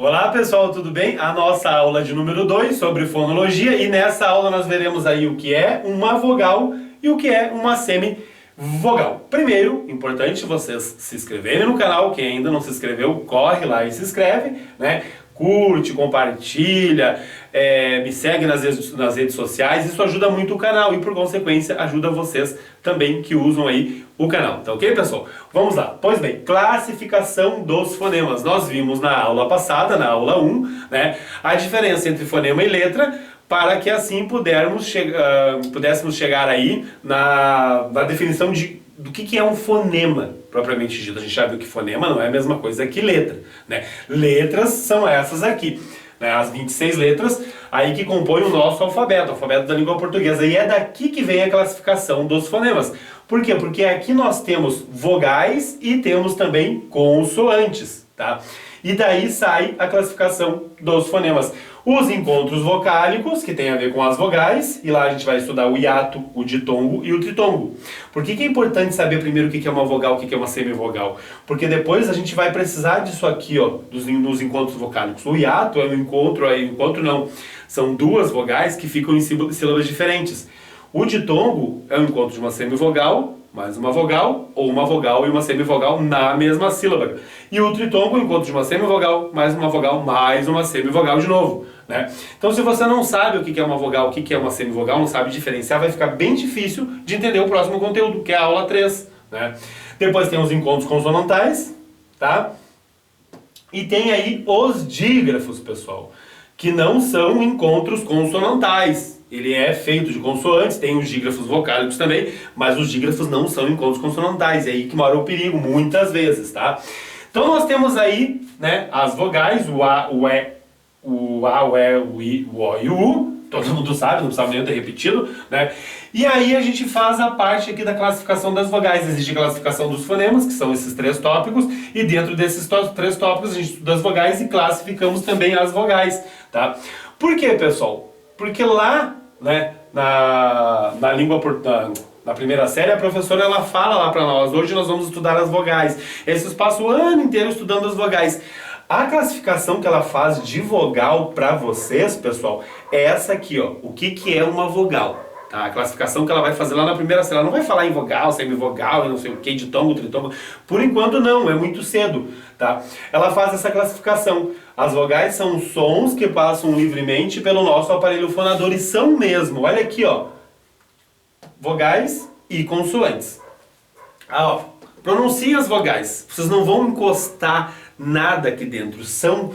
Olá pessoal, tudo bem? A nossa aula de número 2 sobre fonologia, e nessa aula nós veremos aí o que é uma vogal e o que é uma semivogal. Primeiro, importante vocês se inscreverem no canal. Quem ainda não se inscreveu, corre lá e se inscreve, né? Curte, compartilha, me segue nas redes sociais. Isso ajuda muito o canal e, por consequência, ajuda vocês também que usam aí o canal. Tá ok, pessoal? Vamos lá. Pois bem, classificação dos fonemas. Nós vimos na aula passada, na aula 1, né, a diferença entre fonema e letra, para que assim pudéssemos chegar aí na definição do que é um fonema propriamente dito. A gente já viu que fonema não é a mesma coisa que letra, né? Letras são essas aqui, né? As 26 letras aí que compõem o nosso alfabeto, o alfabeto da língua portuguesa. E é daqui que vem a classificação dos fonemas. Por quê? Porque aqui nós temos vogais e temos também consoantes, tá? E daí sai a classificação dos fonemas. Os encontros vocálicos, que tem a ver com as vogais, e lá a gente vai estudar o hiato, o ditongo e o tritongo. Por que é importante saber primeiro o que é uma vogal, o que é uma semivogal? Porque depois a gente vai precisar disso aqui, ó, nos encontros vocálicos. O hiato é um encontro não, são duas vogais que ficam em sílabas diferentes. O ditongo é um encontro de uma semivogal, mais uma vogal, ou uma vogal e uma semivogal na mesma sílaba. E o tritongo é o encontro de uma semivogal, mais uma semivogal de novo, né? Então, se você não sabe o que é uma vogal, o que é uma semivogal, não sabe diferenciar, vai ficar bem difícil de entender o próximo conteúdo, que é a aula 3, né? Depois tem os encontros consonantais, tá? E tem aí os dígrafos, pessoal, que não são encontros consonantais. Ele é feito de consoantes, tem os dígrafos vocálicos também, mas os dígrafos não são encontros consonantais. É aí que mora o perigo, muitas vezes, tá? Então nós temos aí, né, as vogais, o A, o E, o A, o E, o I, o O e o U. Todo mundo sabe, não precisava nem eu ter repetido, né? E aí a gente faz a parte aqui da classificação das vogais. Existe a classificação dos fonemas, que são esses 3 tópicos, e dentro desses 3 tópicos a gente estuda as vogais e classificamos também as vogais, tá? Por quê, pessoal? Porque lá, né, na primeira série, a professora ela fala lá para nós: hoje nós vamos estudar as vogais. Esses passam o ano inteiro estudando as vogais. A classificação que ela faz de vogal para vocês, pessoal, é essa aqui, ó. O que é uma vogal? Tá? A classificação que ela vai fazer lá na primeira série. Ela não vai falar em vogal, semivogal, não sei o que, ditongo, tritongo. Por enquanto não, é muito cedo, tá? Ela faz essa classificação. As vogais são sons que passam livremente pelo nosso aparelho fonador, e são mesmo. Olha aqui, ó. Vogais e consoantes. Ó, pronunciem as vogais. Vocês não vão encostar nada aqui dentro. São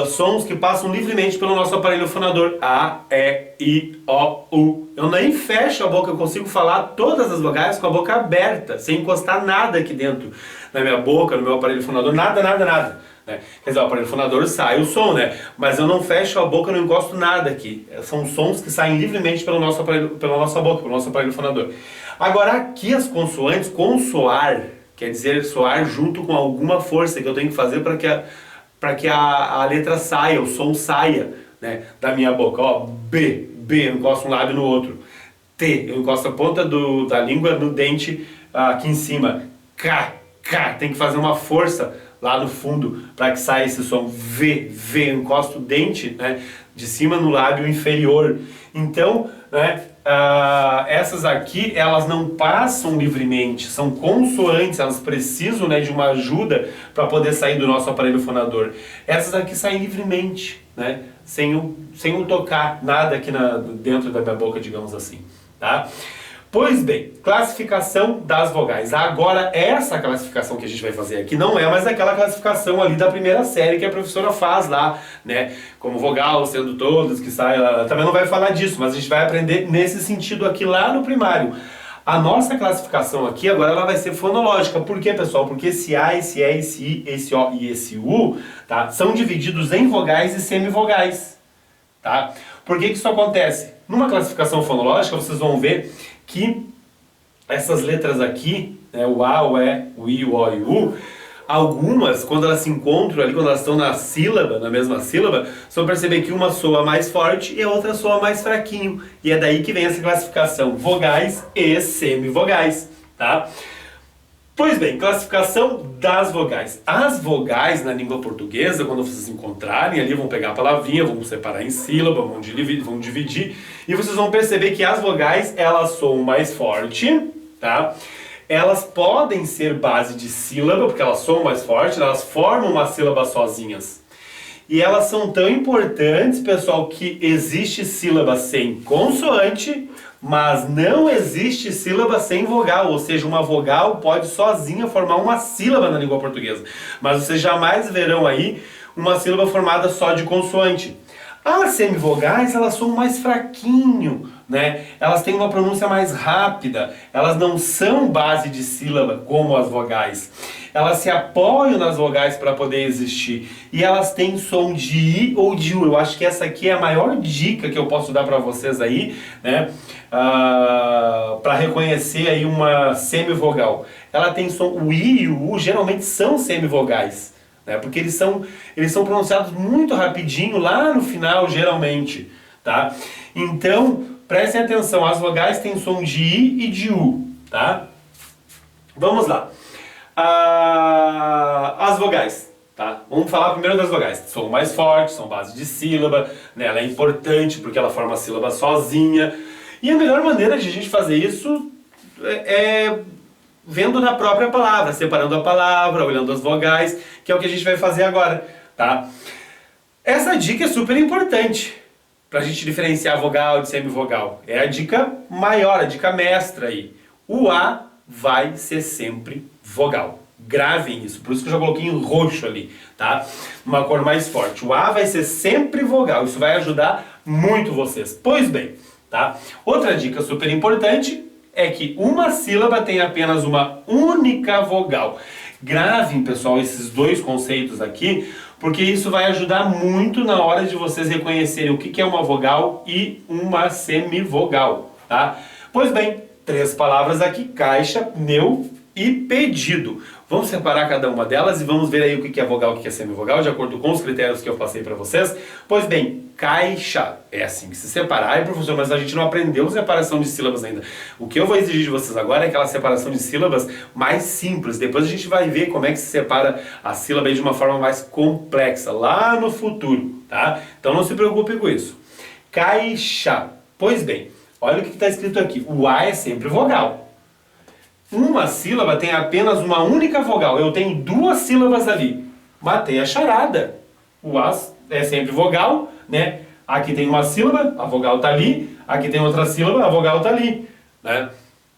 sons que passam livremente pelo nosso aparelho fonador. A, E, I, O, U. Eu nem fecho a boca, eu consigo falar todas as vogais com a boca aberta, sem encostar nada aqui dentro, na minha boca, no meu aparelho fonador, nada, nada, nada. Né? Quer dizer, o aparelho fonador sai o som, né? Mas eu não fecho a boca, eu não encosto nada aqui. São sons que saem livremente pelo nosso aparelho, pela nossa boca, pelo nosso aparelho fonador. Agora aqui as consoantes, consoar, quer dizer soar junto com alguma força que eu tenho que fazer para que a letra saia, o som saia, né, da minha boca. Ó, B, eu encosto um lábio no outro. T, eu encosto a ponta da língua no dente aqui em cima. K, tem que fazer uma força lá no fundo para que saia esse som. V, eu encosto o dente, né, de cima no lábio inferior. Então, né, essas aqui, elas não passam livremente, são consoantes, elas precisam, né, de uma ajuda para poder sair do nosso aparelho fonador. Essas aqui saem livremente, né, sem eu tocar nada aqui dentro da minha boca, digamos assim, tá? Pois bem, classificação das vogais. Agora, essa classificação que a gente vai fazer aqui não é mais aquela classificação ali da primeira série que a professora faz lá, né? Como vogal, sendo todas, que sai, ela também não vai falar disso, mas a gente vai aprender nesse sentido aqui lá no primário. A nossa classificação aqui agora ela vai ser fonológica. Por quê, pessoal? Porque esse A, esse E, esse I, esse O e esse U, tá, são divididos em vogais e semivogais, tá? Por que isso acontece? Numa classificação fonológica, vocês vão ver que essas letras aqui, né, o A, o E, o I, o O e o U, algumas, quando elas se encontram ali, quando elas estão na sílaba, na mesma sílaba, vocês vão perceber que uma soa mais forte e a outra soa mais fraquinho. E é daí que vem essa classificação, vogais e semivogais, tá? Pois bem, classificação das vogais. As vogais na língua portuguesa, quando vocês encontrarem ali, vão pegar a palavrinha, vão separar em sílaba, vão dividir, e vocês vão perceber que as vogais, elas soam mais forte, tá? Elas podem ser base de sílaba, porque elas soam mais forte, elas formam uma sílaba sozinhas. E elas são tão importantes, pessoal, que existe sílaba sem consoante, mas não existe sílaba sem vogal, ou seja, uma vogal pode sozinha formar uma sílaba na língua portuguesa. Mas vocês jamais verão aí uma sílaba formada só de consoante. As semivogais, elas são mais fraquinho, né? Elas têm uma pronúncia mais rápida, elas não são base de sílaba como as vogais. Elas se apoiam nas vogais para poder existir e elas têm som de I ou de U. Eu acho que essa aqui é a maior dica que eu posso dar para vocês aí, né? Para reconhecer aí uma semivogal. Ela tem som, o I e o U geralmente são semivogais, né? Porque eles são pronunciados muito rapidinho lá no final, geralmente, tá? Então, prestem atenção, as vogais têm som de I e de U, tá? Vamos lá. As vogais, tá? Vamos falar primeiro das vogais. São mais fortes, são base de sílaba, né? Ela é importante porque ela forma a sílaba sozinha. E a melhor maneira de a gente fazer isso é vendo na própria palavra, separando a palavra, olhando as vogais, que é o que a gente vai fazer agora, tá? Essa dica é super importante pra gente diferenciar vogal de semivogal. É a dica maior, a dica mestra aí. O A vai ser sempre vogal. Gravem isso, por isso que eu já coloquei em roxo ali, tá? Uma cor mais forte. O A vai ser sempre vogal, isso vai ajudar muito vocês. Pois bem, tá? Outra dica super importante é que uma sílaba tem apenas uma única vogal. Gravem, pessoal, esses dois conceitos aqui, porque isso vai ajudar muito na hora de vocês reconhecerem o que é uma vogal e uma semivogal, tá? Pois bem, 3 palavras aqui: caixa, pneu e pedido. Vamos separar cada uma delas e vamos ver aí o que é vogal e o que é semivogal, de acordo com os critérios que eu passei para vocês. Pois bem, caixa é assim que se separar. Ai, professor, mas a gente não aprendeu separação de sílabas ainda. O que eu vou exigir de vocês agora é aquela separação de sílabas mais simples. Depois a gente vai ver como é que se separa a sílaba aí de uma forma mais complexa, lá no futuro, tá? Então não se preocupe com isso. Caixa. Pois bem, olha o que está escrito aqui. O A é sempre vogal. Uma sílaba tem apenas uma única vogal. Eu tenho 2 sílabas ali. Matei a charada. O A é sempre vogal, né? Aqui tem uma sílaba, a vogal está ali. Aqui tem outra sílaba, a vogal está ali, né?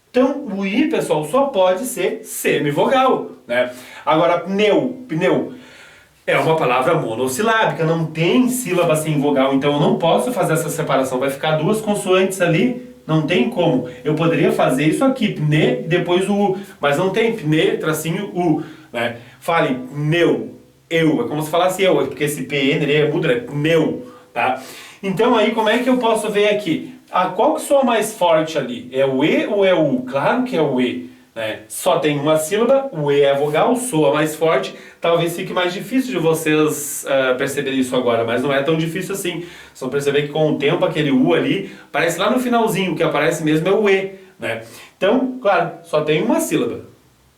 Então, o I, pessoal, só pode ser semivogal, né? Agora, pneu é uma palavra monossilábica, não tem sílaba sem vogal, então eu não posso fazer essa separação. Vai ficar 2 consoantes ali. Não tem como. Eu poderia fazer isso aqui, pne, e depois o U. Mas não tem pne, tracinho, U. Né? Fale pneu, eu. É como se falasse eu, porque esse PN é mudo, é pneu. Tá? Então aí como é que eu posso ver aqui? Qual que soa mais forte ali? É o E ou é o U? Claro que é o E. Né? Só tem uma sílaba, o E é a vogal, soa mais forte. Talvez fique mais difícil de vocês perceberem isso agora, mas não é tão difícil assim. Só perceber que com o tempo aquele U ali aparece lá no finalzinho, o que aparece mesmo é o E. Né? Então, claro, só tem uma sílaba.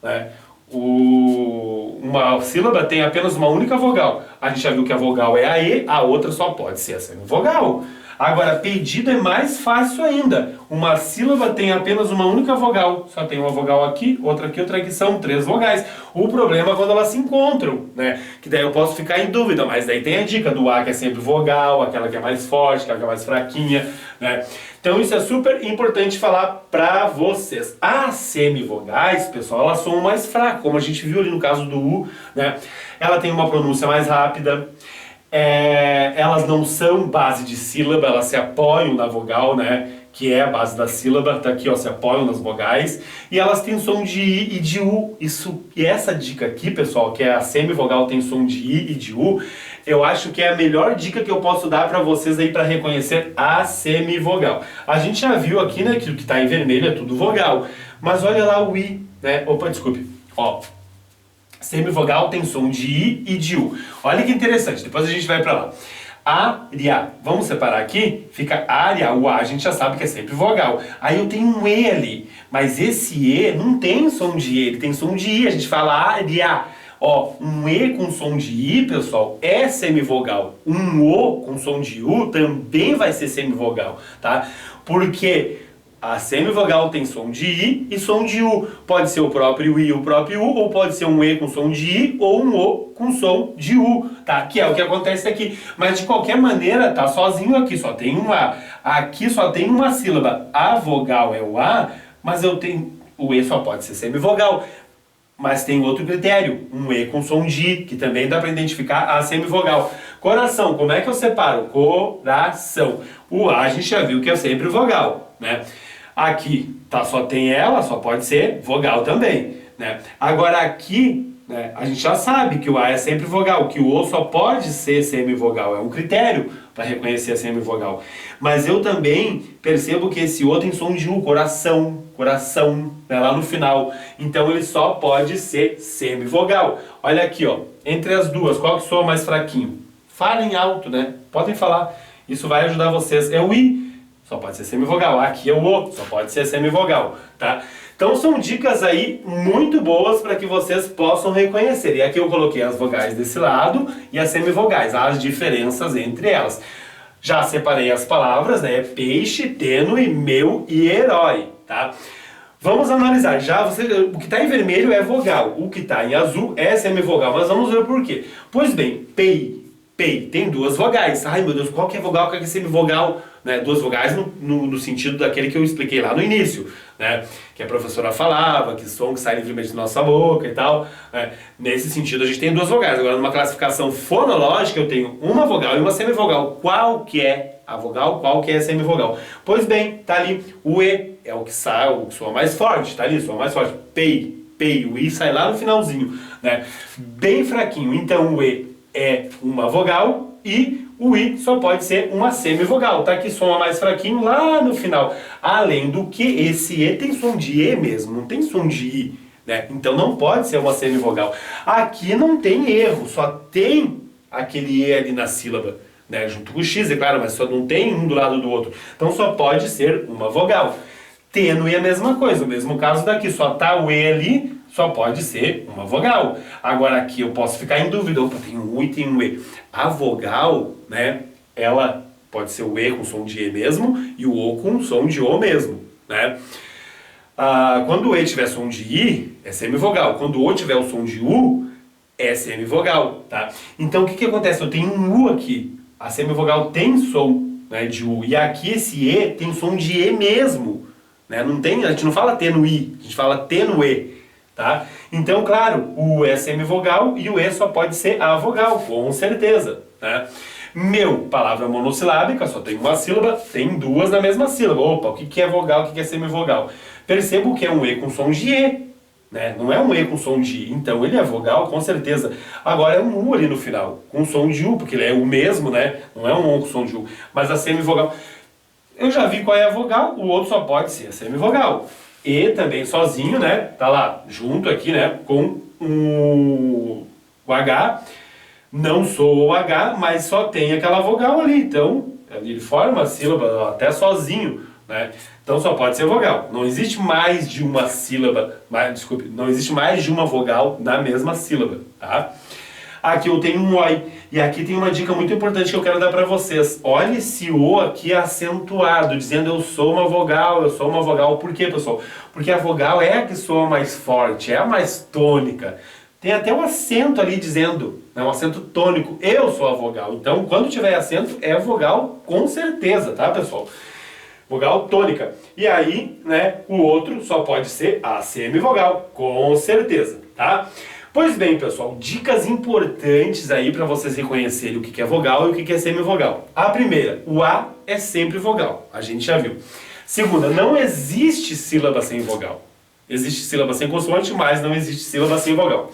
Né? Uma sílaba tem apenas uma única vogal. A gente já viu que a vogal é a E, a outra só pode ser a semivogal. Agora, pedido é mais fácil ainda. Uma sílaba tem apenas uma única vogal. Só tem uma vogal aqui, outra aqui, são 3 vogais. O problema é quando elas se encontram, né? Que daí eu posso ficar em dúvida, mas daí tem a dica do A, que é sempre vogal, aquela que é mais forte, aquela que é mais fraquinha, né? Então isso é super importante falar pra vocês. As semivogais, pessoal, elas são mais fracas, como a gente viu ali no caso do U, né? Ela tem uma pronúncia mais rápida. Elas não são base de sílaba, elas se apoiam na vogal, né? Que é a base da sílaba, tá aqui, ó, se apoiam nas vogais. E elas têm som de I e de U. E essa dica aqui, pessoal, que é a semivogal tem som de I e de U, eu acho que é a melhor dica que eu posso dar para vocês aí para reconhecer a semivogal. A gente já viu aqui, né, que o que está em vermelho é tudo vogal. Mas olha lá o I, né? Opa, desculpe. Ó. Semivogal tem som de I e de U. Olha que interessante, depois a gente vai para lá. Área, vamos separar aqui, fica área, o A a gente já sabe que é sempre vogal. Aí eu tenho um E ali, Mas esse E não tem som de E, ele tem som de I, a gente fala área. Ó, um E com som de I, pessoal, é semivogal. Um O com som de U também vai ser semivogal, tá? Porque a semivogal tem som de I e som de U. Pode ser o próprio I e o próprio U, ou pode ser um E com som de I ou um O com som de U, tá? Que é o que acontece aqui. Mas de qualquer maneira, tá sozinho aqui, só tem um A. Aqui só tem uma sílaba. A vogal é o A, mas eu tenho... O E só pode ser semivogal. Mas tem outro critério, um E com som de I, que também dá para identificar a semivogal. Coração, como é que eu separo? Coração. O A a gente já viu que é sempre vogal, né? Aqui tá, só tem ela, só pode ser vogal também, né? Agora aqui, né, a gente já sabe que o A é sempre vogal, que o O só pode ser semivogal, é um critério para reconhecer a semivogal. Mas eu também percebo que esse O tem som de U, coração, coração, né, lá no final. Então ele só pode ser semivogal. Olha aqui, ó, entre as duas, qual que soa mais fraquinho? Falem alto, né? Podem falar, isso vai ajudar vocês. É o I. Só pode ser semivogal. Aqui é o O, só pode ser semivogal, tá? Então são dicas aí muito boas para que vocês possam reconhecer. E aqui eu coloquei as vogais desse lado e as semivogais, as diferenças entre elas. Já separei as palavras, né? Peixe, tênue, meu e herói, tá? Vamos analisar. O que está em vermelho é vogal, o que está em azul é semivogal. Mas vamos ver por quê. Pois bem, pei tem duas vogais. Ai meu Deus, qual que é vogal, qual que é semivogal? Né? Duas vogais no sentido daquele que eu expliquei lá no início, né? Que a professora falava, que som que sai livremente da nossa boca e tal, né? Nesse sentido a gente tem duas vogais. Agora numa classificação fonológica eu tenho uma vogal e uma semivogal. Qual que é a vogal, qual que é a semivogal? Pois bem, tá ali o E, é o que sai, o que soa mais forte, tá ali, soa mais forte. Pei, o I sai lá no finalzinho, né? Bem fraquinho, então o E é uma vogal e o I só pode ser uma semivogal, tá? Que soa mais fraquinho lá no final. Além do que esse E tem som de E mesmo, não tem som de I, né? Então não pode ser uma semivogal. Aqui não tem erro, só tem aquele E ali na sílaba, né? Junto com o X, é claro, mas só não tem um do lado do outro. Então só pode ser uma vogal. Tênue é a mesma coisa, o mesmo caso daqui, só tá o E ali, só pode ser uma vogal. Agora aqui eu posso ficar em dúvida, opa, tem um U e tem um E. A vogal, né, ela pode ser o E com som de E mesmo e o O com som de O mesmo, né? Quando o E tiver som de I, é semivogal. Quando o O tiver o som de U, é semivogal, tá? Então o que acontece? Eu tenho um U aqui, a semivogal tem som, né, de U, e aqui esse E tem som de E mesmo, né? Não tem, a gente não fala tênue, a gente fala tênue, tá? Então, claro, o U é semivogal e o E só pode ser a vogal, com certeza, né? Meu, palavra monossilábica, só tem uma sílaba, tem duas na mesma sílaba. Opa, o que é vogal, o que é semivogal? Percebo que é um E com som de E, né? Não é um E com som de I, então ele é vogal, com certeza. Agora é um U ali no final, com som de U, porque ele é o mesmo, né? Não é um O com som de U, mas a semivogal... Eu já vi qual é a vogal, o outro só pode ser a semivogal. E também sozinho, né? Tá lá, junto aqui, né? Com o H. Não sou o H, mas só tem aquela vogal ali. Então, ele forma a sílaba até sozinho, né? Então só pode ser vogal. Não existe mais de uma sílaba, não existe mais de uma vogal na mesma sílaba, tá? Aqui eu tenho um OI. E aqui tem uma dica muito importante que eu quero dar para vocês. Olha esse O aqui acentuado, dizendo eu sou uma vogal, eu sou uma vogal. Por quê, pessoal? Porque a vogal é a que soa mais forte, é a mais tônica. Tem até um acento ali dizendo, né, um acento tônico, eu sou a vogal. Então, quando tiver acento, é vogal com certeza, tá, pessoal? Vogal tônica. E aí, né, o outro só pode ser a semivogal, com certeza, tá? Pois bem, pessoal, dicas importantes aí para vocês reconhecerem o que é vogal e o que é semivogal. A primeira, o A é sempre vogal, a gente já viu. Segunda, não existe sílaba sem vogal. Existe sílaba sem consoante, mas não existe sílaba sem vogal.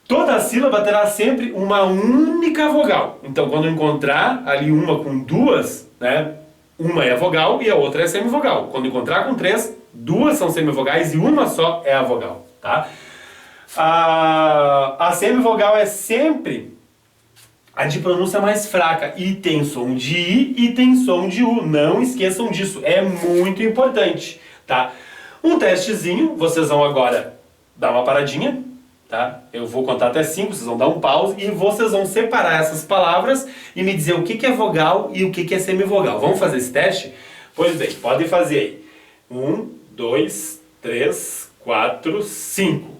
Toda sílaba terá sempre uma única vogal. Então, quando encontrar ali uma com duas, né, uma é a vogal e a outra é a semivogal. Quando encontrar com três, duas são semivogais e uma só é a vogal, tá? A semivogal é sempre a de pronúncia mais fraca e tem som de I e tem som de U. Não esqueçam disso, é muito importante, tá? Um testezinho, vocês vão agora dar uma paradinha, tá? Eu vou contar até 5, vocês vão dar um pause e vocês vão separar essas palavras e me dizer o que é vogal e o que é semivogal. Vamos fazer esse teste? Pois bem, podem fazer aí. 1, 2, 3, 4, 5.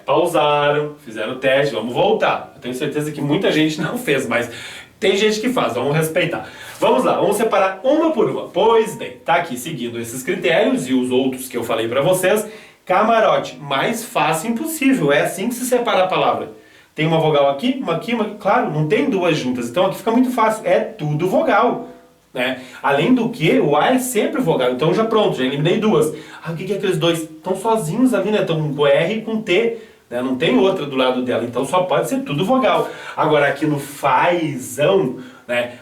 Pausaram, fizeram o teste, vamos voltar. Eu tenho certeza que muita gente não fez, mas tem gente que faz, vamos respeitar. Vamos lá, vamos separar uma por uma. Pois bem, tá aqui seguindo esses critérios e os outros que eu falei pra vocês. Camarote, mais fácil impossível, é assim que se separa a palavra. Tem uma vogal aqui, uma aqui, uma aqui. Claro, não tem duas juntas, então aqui fica muito fácil, é tudo vogal. Né? Além do que, o A é sempre vogal, então já pronto, já eliminei duas. O que é aqueles dois? Estão sozinhos ali, né? Estão com R e com T, né? Não tem outra do lado dela, então só pode ser tudo vogal. Agora aqui no fazão, né?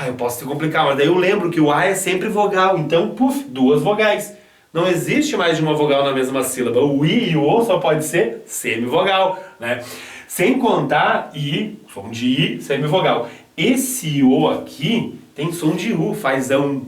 Eu posso te complicar, mas daí eu lembro que o A é sempre vogal, então, puf, duas vogais. Não existe mais de uma vogal na mesma sílaba. O I e o O só pode ser semivogal, né? Sem contar I, som de I, semivogal. Esse O aqui tem som de U, fazão,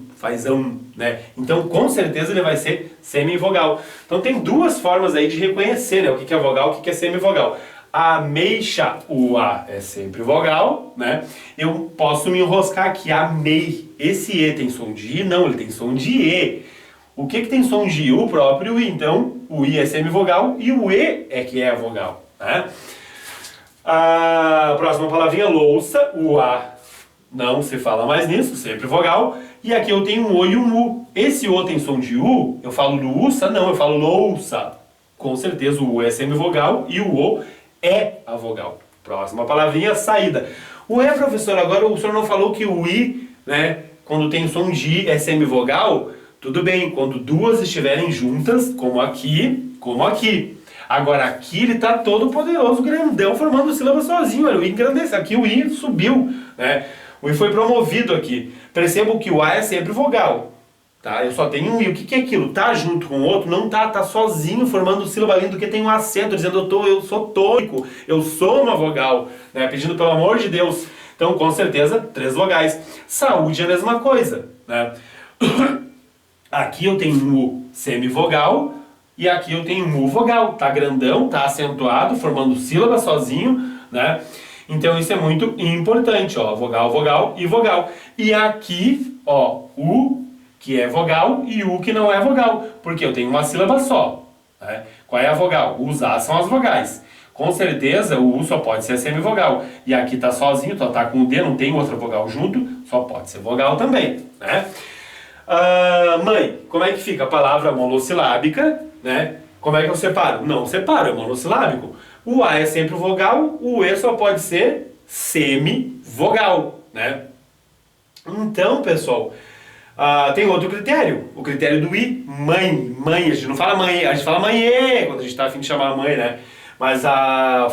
né? Então, com certeza, ele vai ser semivogal. Então, tem duas formas aí de reconhecer, né? O que é vogal, o que é semivogal. A ameixa, o A é sempre vogal, né? Eu posso me enroscar aqui, amei. Esse E tem som de I? Não, ele tem som de E. O que tem som de I? O próprio I. Então, o I é semivogal e o E é que é a vogal, né? A próxima palavrinha, louça, o A não se fala mais nisso, sempre vogal. E aqui eu tenho um O e um U. Esse O tem som de U, eu falo louça? Não, eu falo louça. Com certeza o U é semivogal e o O é a vogal. Próxima palavrinha, saída. Ué, professor, agora o senhor não falou que o I, né, quando tem som de I é semivogal? Tudo bem, quando duas estiverem juntas, como aqui, como aqui. Agora aqui ele está todo poderoso, grandão, formando sílaba sozinho. Olha, o I engrandece. Aqui o I subiu, né? O I foi promovido aqui. Percebam que o A é sempre vogal, tá? Eu só tenho um I. O que é aquilo? Tá junto com o outro? Não tá. Tá sozinho formando sílaba além do que tem um acento, dizendo eu sou tônico, eu sou uma vogal, né? Pedindo pelo amor de Deus. Então, com certeza, 3 vogais. Saúde é a mesma coisa, né? Aqui eu tenho um U semivogal e aqui eu tenho um U vogal. Tá grandão, tá acentuado, formando sílaba sozinho, né? Então isso é muito importante, ó, vogal, vogal e vogal. E aqui, ó, U que é vogal e U que não é vogal, porque eu tenho uma sílaba só, né? Qual é a vogal? Os A são as vogais. Com certeza o U só pode ser semivogal. E aqui tá sozinho, tá com o D, não tem outra vogal junto, só pode ser vogal também, né? Mãe, como é que fica a palavra monossilábica, né? Como é que eu separo? Não separo, é monossilábico. O A é sempre vogal, o E só pode ser semivogal, né? Então, pessoal, tem outro critério, o critério do I, mãe, a gente não fala mãe, a gente fala mãe, quando a gente está a fim de chamar a mãe, né? Mas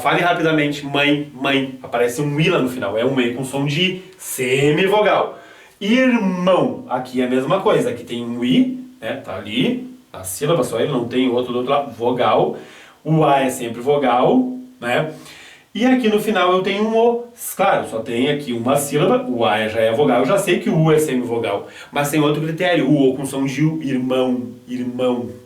fale rapidamente, mãe, aparece um I lá no final, é um E com som de I, semivogal. Irmão, aqui é a mesma coisa, aqui tem um I, né? Tá ali, a sílaba só ele, não tem outro do outro lado, vogal. O A é sempre vogal, né? E aqui no final eu tenho um O. Claro, só tem aqui uma sílaba, o A já é vogal, eu já sei que o U é semivogal. Mas tem outro critério, o O com som de U, irmão.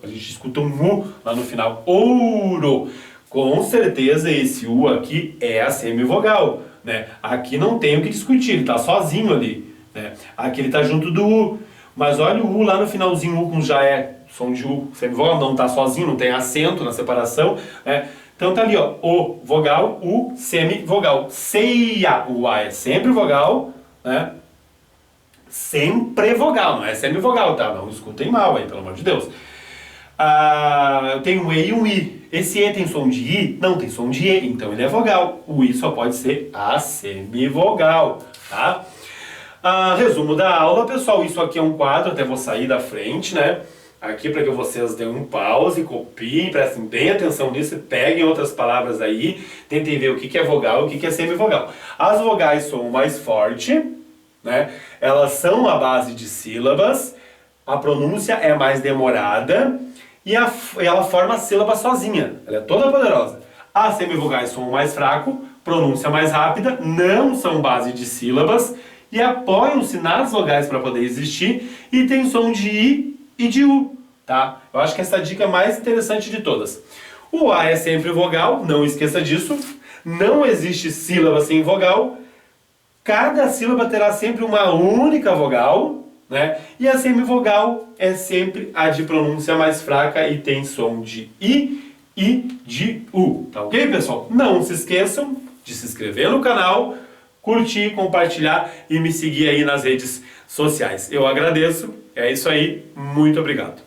A gente escuta um U lá no final, ouro. Com certeza esse U aqui é a semivogal, né? Aqui não tem o que discutir, ele tá sozinho ali, né? Aqui ele tá junto do U. Mas olha o U lá no finalzinho, U com já é som de U semivogal, não tá sozinho, não tem acento na separação, né? Então tá ali, ó, O vogal, U semivogal. Ceia, o A é sempre vogal, né? Sempre vogal, não é semivogal, tá? Não escutem mal aí, pelo amor de Deus. Eu tenho um E e um I. Esse E tem som de I? Não tem som de E, então ele é vogal. O I só pode ser a semivogal, tá? Resumo da aula, pessoal, isso aqui é um quadro, até vou sair da frente, né? Aqui para que vocês deem um pause, copiem, prestem bem atenção nisso, peguem outras palavras aí, tentem ver o que é vogal e o que é semivogal. As vogais são mais forte, né? Elas são a base de sílabas, a pronúncia é mais demorada e ela forma a sílaba sozinha, ela é toda poderosa. As semivogais são mais fraco, pronúncia mais rápida, não são base de sílabas e apoiam-se nas vogais para poder existir e tem som de I e de U, tá? Eu acho que essa dica é a mais interessante de todas. O A é sempre vogal, não esqueça disso. Não existe sílaba sem vogal. Cada sílaba terá sempre uma única vogal, né? E a semivogal é sempre a de pronúncia mais fraca e tem som de I e de U, tá ok, pessoal? Não se esqueçam de se inscrever no canal, curtir, compartilhar e me seguir aí nas redes sociais. Eu agradeço, é isso aí, muito obrigado.